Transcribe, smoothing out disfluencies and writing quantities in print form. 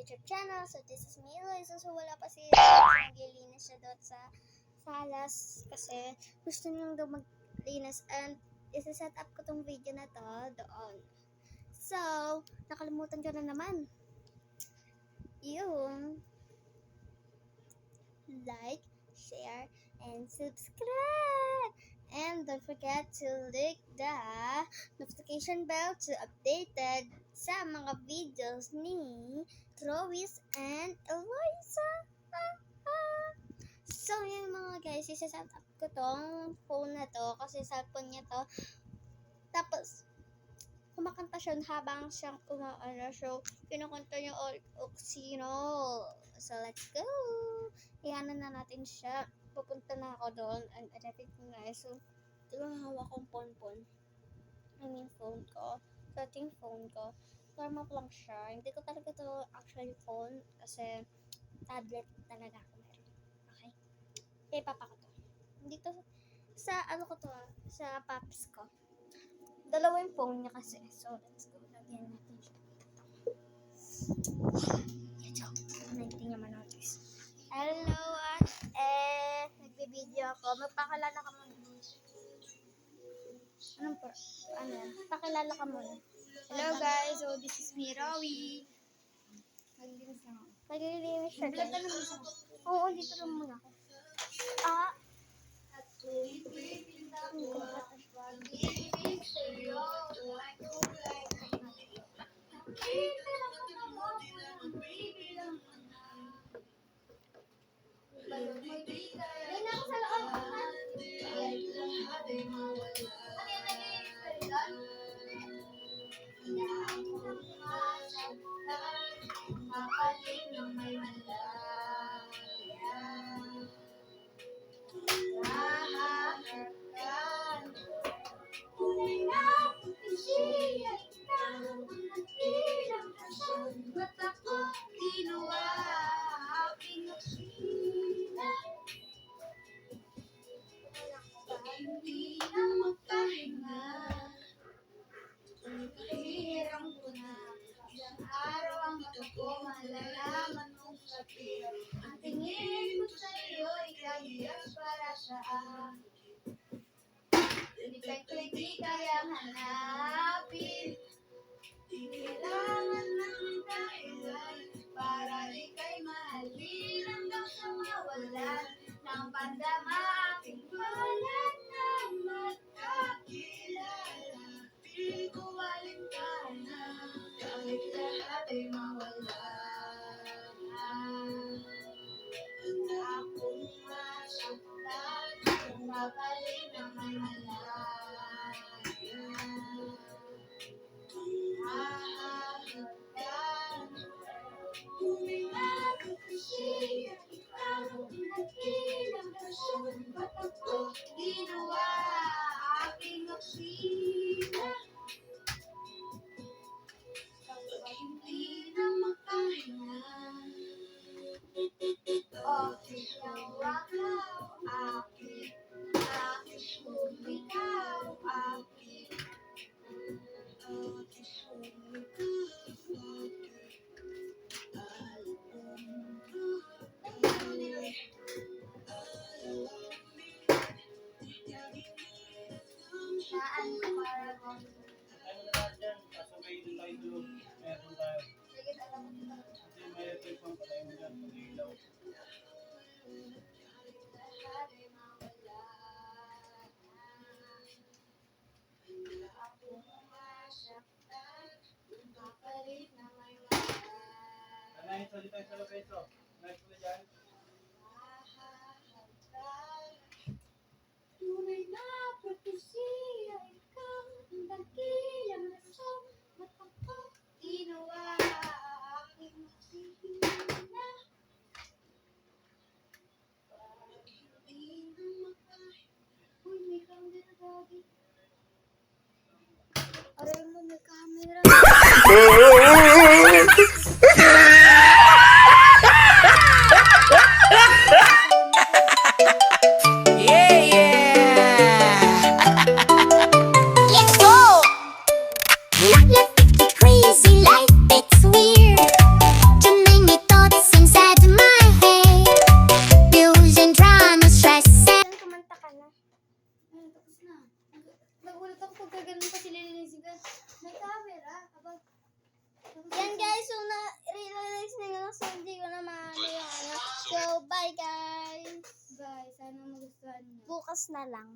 YouTube channel. So this is me, Loisa. So wala pa si naglilinis siya doon sa salas kasi gusto niyang daw maglinis and isa-set up ko tong video na to doon. So, nakalimutan ko na naman yung like, share, and subscribe. And don't forget to click the notification bell to updated sa mga videos ni Lois and Eloisa. So yun mga guys, isa-set up ko tong phone na to kasi cellphone niya to. Tapos, kumakanta siya habang siyang umaano. So, kinukanta niya Oxino. So, let's go! Iyanan na natin siya. Pupunta na ako doon and edit ko na. So, ito yung hawak kong phone. Phone ko. So, ito yung phone ko. Normal lang siya. Hindi ko talaga ito actually phone kasi tablet talaga ako meron. Okay? Kaya papa ko to. Hindi to sa ano ko to sa paps ko. Dalawa yung phone niya kasi. So, let's go. Lagyan natin siya. Ito. Hindi niya manotice. Hello, nagbibideo ako. Magpakilala ka muna. Anong po? Ano yan? Pakilala ka muna. Hello guys, so this is me, Rowie. Naglinis na ako. Naglilinis siya. Naglag ka na muna. Oo, dito lang muna ako. Hindi na magpahinga. Hirang ko na. Isang araw ang mata ko malalaman mong sabi. Ang tingin ko sa iyo ay kahiyas para sa akin. Epekto'y di kayang hanapin. Di kailangan ng dahilan para ika'y mahalin hanggang sa mawalan ng pandama aking balat na magkakilala. Di ko alintana kahit lahat ay mawala. Handa akong masaktan kung mabalik na may malaya. Mahahagdan tuminag kasi ikaw nagkilang rason. Ba't ako ginawa aking aksina? Hindi na makahinga. Okay ang wakaw, aking sumikaw, aking saan ko para ko? Ano na lahat dyan? Kaso may light doon. Meron tayo. Sige, alam mo na. Kasi may electric pang patay mo dyan. Pag-ilaw. Anahin sa dito sa lapeso. Nice mo na dyan. Tunay na propesya, ikaw ang dakilang rason. Ba't ako ginawa aking magsihina? Parang hindi na makahinga. Uy, may camera daddy. Aray mo, may camera. Let the crazy light, it's weird. May camera. Aba. Yan guys, so na-realize na yun. So, hindi ko na maano yung ano. So, bye guys. Bye. Sana magustuhan niyo. Bukas na lang.